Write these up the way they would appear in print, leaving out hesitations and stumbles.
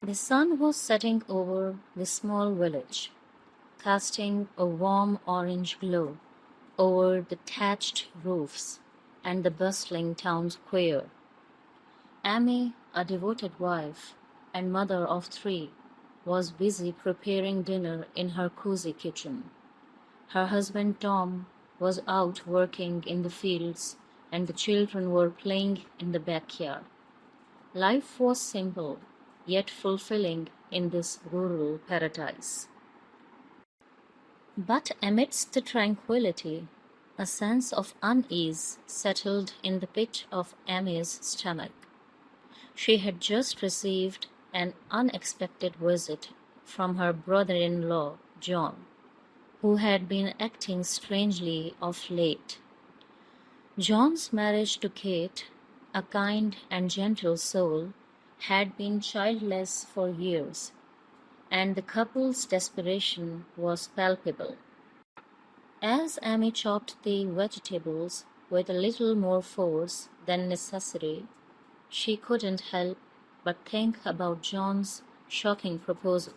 The sun was setting over the small village, casting a warm orange glow over the thatched roofs and the bustling town square. Amy, a devoted wife and mother of three, was busy preparing dinner in her cozy kitchen. Her husband Tom was out working in the fields, and the children were playing in the backyard. Life was simple, yet fulfilling in this rural paradise. But amidst the tranquility, a sense of unease settled in the pit of Amy's stomach. She had just received an unexpected visit from her brother-in-law, John, who had been acting strangely of late. John's marriage to Kate, a kind and gentle soul, had been childless for years, and the couple's desperation was palpable. As Amy chopped the vegetables with a little more force than necessary, she couldn't help but think about John's shocking proposal.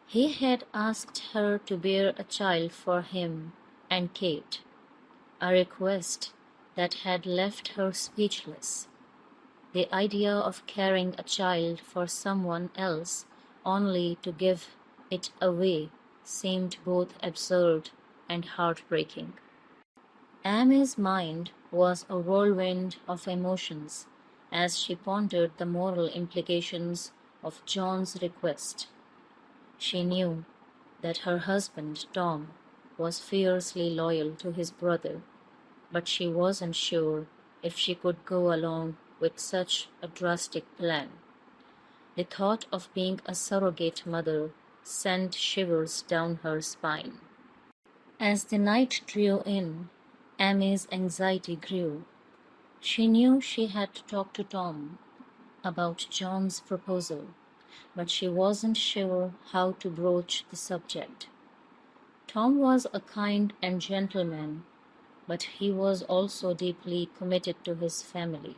He had asked her to bear a child for him and Kate, a request that had left her speechless. The idea of carrying a child for someone else only to give it away seemed both absurd and heartbreaking. Amy's mind was a whirlwind of emotions as she pondered the moral implications of John's request. She knew that her husband, Tom, was fiercely loyal to his brother, but she wasn't sure if she could go along with such a drastic plan. The thought of being a surrogate mother sent shivers down her spine. As the night drew in, Amy's anxiety grew. She knew she had to talk to Tom about John's proposal, but she wasn't sure how to broach the subject. Tom was a kind and gentle man, but he was also deeply committed to his family.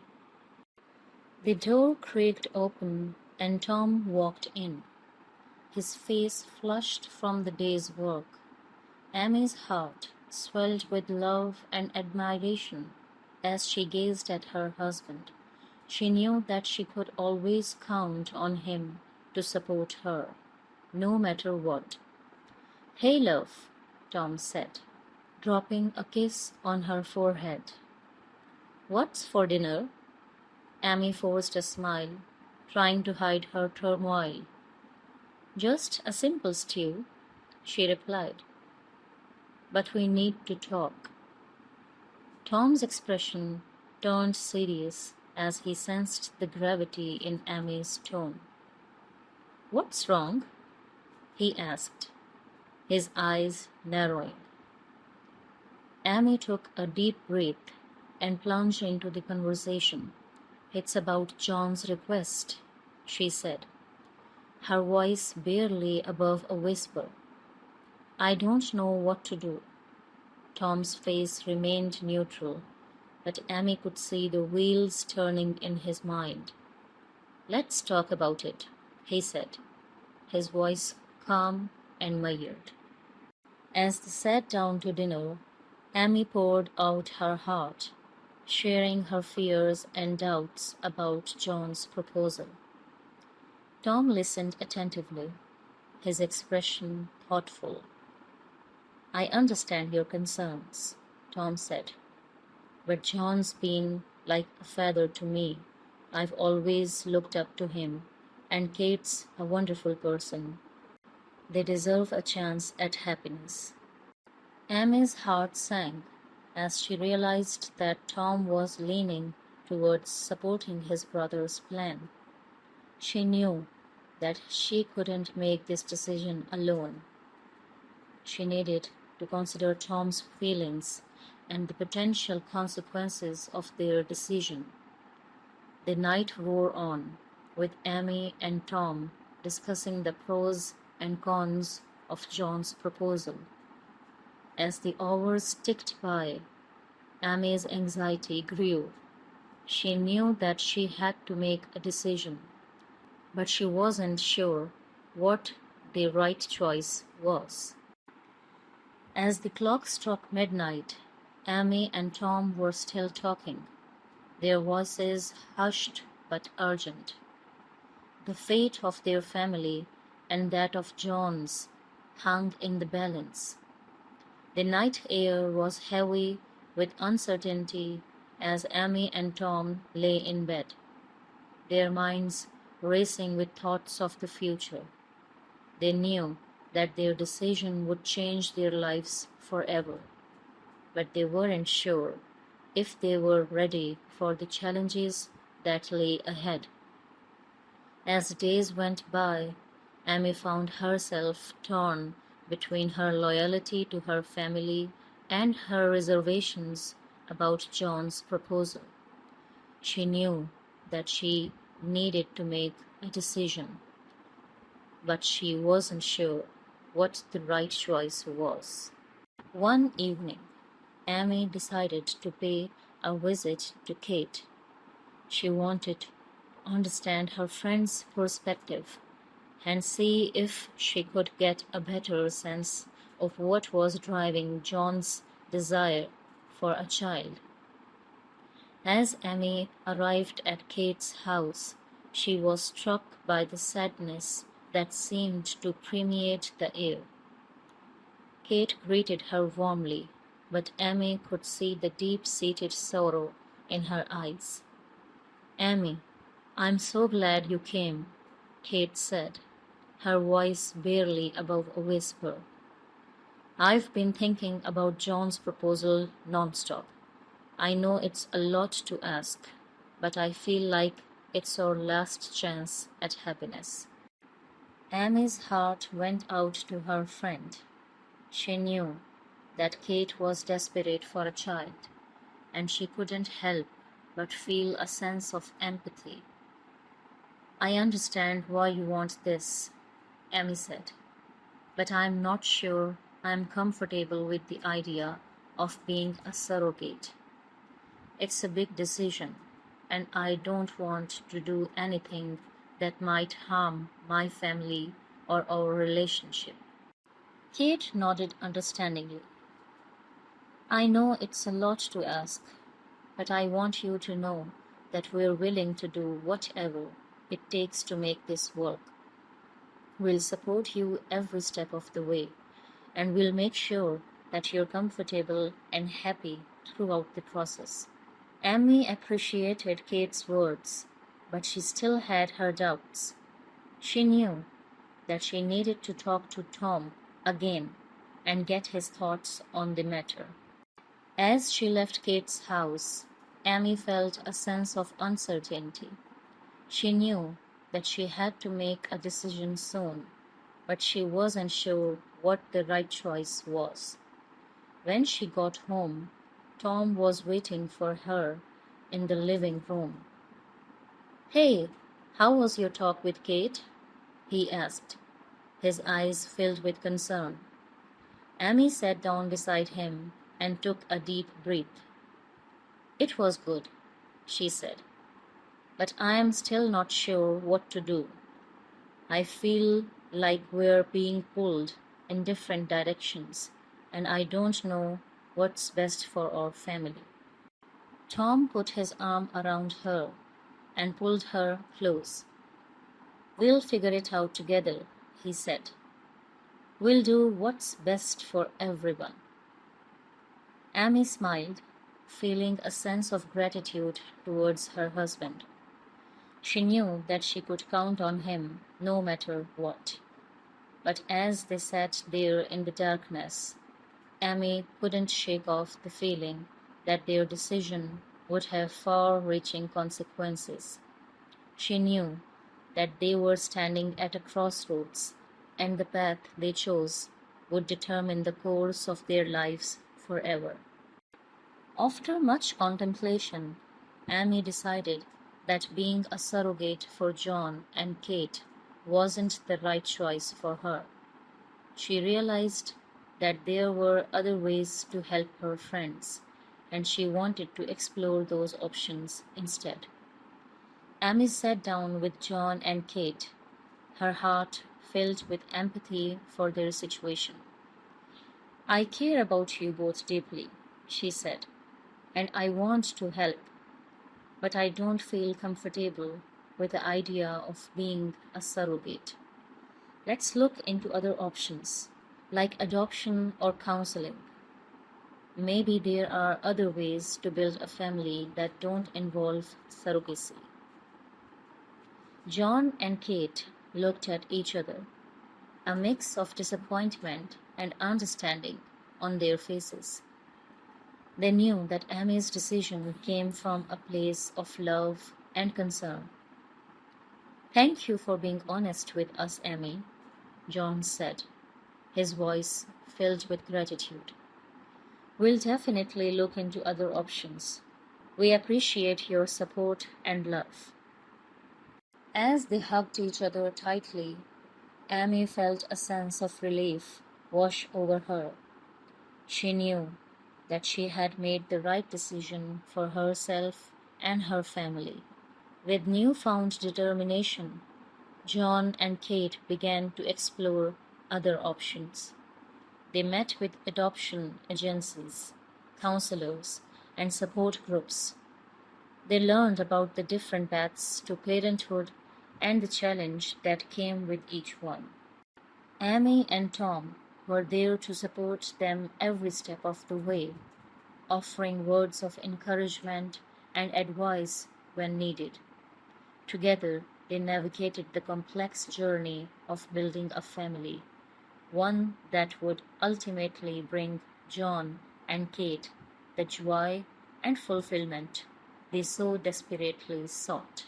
The door creaked open and Tom walked in, his face flushed from the day's work. Amy's heart swelled with love and admiration as she gazed at her husband. She knew that she could always count on him to support her, no matter what. "Hey, love," Tom said, dropping a kiss on her forehead. "What's for dinner?" Amy forced a smile, trying to hide her turmoil. "Just a simple stew," she replied. "But we need to talk." Tom's expression turned serious as he sensed the gravity in Amy's tone. "What's wrong?" he asked, his eyes narrowing. Amy took a deep breath and plunged into the conversation. "It's about John's request," she said, her voice barely above a whisper. "I don't know what to do." Tom's face remained neutral, but Amy could see the wheels turning in his mind. "Let's talk about it," he said, his voice calm and measured. As they sat down to dinner, Amy poured out her heart, sharing her fears and doubts about John's proposal. Tom listened attentively, his expression thoughtful. "I understand your concerns," Tom said, "but John's been like a father to me. I've always looked up to him, and Kate's a wonderful person. They deserve a chance at happiness." Amy's heart sank as she realized that Tom was leaning towards supporting his brother's plan. She knew that she couldn't make this decision alone. She needed to consider Tom's feelings and the potential consequences of their decision. The night wore on, with Amy and Tom discussing the pros and cons of John's proposal. As the hours ticked by, Amy's anxiety grew. She knew that she had to make a decision. but she wasn't sure what the right choice was. As the clock struck midnight, Amy and Tom were still talking, their voices hushed but urgent. The fate of their family and that of John's hung in the balance. The night air was heavy with uncertainty as Amy and Tom lay in bed, their minds racing with thoughts of the future. They knew that their decision would change their lives forever, but they weren't sure if they were ready for the challenges that lay ahead. As days went by, Amy found herself torn between her loyalty to her family and her reservations about John's proposal. She knew that she needed to make a decision, but she wasn't sure what the right choice was. One evening, Amy decided to pay a visit to Kate. She wanted to understand her friend's perspective and see if she could get a better sense of what was driving John's desire for a child. As Amy arrived at Kate's house, she was struck by the sadness that seemed to permeate the air. Kate greeted her warmly, but Amy could see the deep-seated sorrow in her eyes. "Amy, I'm so glad you came," Kate said, her voice barely above a whisper. "I've been thinking about John's proposal nonstop. I know it's a lot to ask, but I feel like it's our last chance at happiness." Amy's heart went out to her friend. She knew that Kate was desperate for a child, and she couldn't help but feel a sense of empathy. "I understand why you want this," Amy said, "but I'm not sure I'm comfortable with the idea of being a surrogate. It's a big decision, and I don't want to do anything that might harm my family or our relationship." Kate nodded understandingly. "I know it's a lot to ask, but I want you to know that we're willing to do whatever it takes to make this work. We'll support you every step of the way, and we'll make sure that you're comfortable and happy throughout the process." Amy appreciated Kate's words, but she still had her doubts. She knew that she needed to talk to Tom again and get his thoughts on the matter. As she left Kate's house, Amy felt a sense of uncertainty. She knew that she had to make a decision soon, but she wasn't sure what the right choice was. When she got home, Tom was waiting for her in the living room. "Hey, how was your talk with Kate?" he asked, his eyes filled with concern. Amy sat down beside him and took a deep breath. "It was good," she said, "but I am still not sure what to do. I feel like we're being pulled in different directions, and I don't know what's best for our family." Tom put his arm around her and pulled her close. "We'll figure it out together," he said. "We'll do what's best for everyone." Amy smiled, feeling a sense of gratitude towards her husband. She knew that she could count on him no matter what. But as they sat there in the darkness, Amy couldn't shake off the feeling that their decision would have far-reaching consequences. She knew that they were standing at a crossroads, and the path they chose would determine the course of their lives forever. After much contemplation, Amy decided that being a surrogate for John and Kate wasn't the right choice for her. She realized that there were other ways to help her friends, and she wanted to explore those options instead. Amy sat down with John and Kate, her heart filled with empathy for their situation. I care about you both deeply, she said, and I want to help, but I don't feel comfortable with the idea of being a surrogate. Let's look into other options, like adoption or counseling. Maybe there are other ways to build a family that don't involve surrogacy. John and Kate looked at each other, a mix of disappointment and understanding on their faces. They knew that Amy's decision came from a place of love and concern. Thank you for being honest with us, Amy, John said, his voice filled with gratitude. We'll definitely look into other options. We appreciate your support and love. As they hugged each other tightly, Amy felt a sense of relief wash over her. She knew that she had made the right decision for herself and her family. With newfound determination, John and Kate began to explore other options. They met with adoption agencies, counselors, and support groups. They learned about the different paths to parenthood and the challenge that came with each one. Amy and Tom were there to support them every step of the way, offering words of encouragement and advice when needed. Together, they navigated the complex journey of building a family, one that would ultimately bring John and Kate the joy and fulfillment they so desperately sought.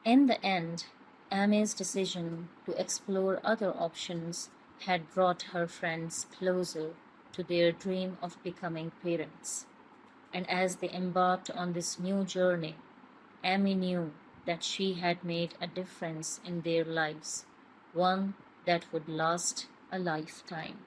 In the end, Amy's decision to explore other options had brought her friends closer to their dream of becoming parents. And as they embarked on this new journey, Amy knew that she had made a difference in their lives, one that would last a lifetime.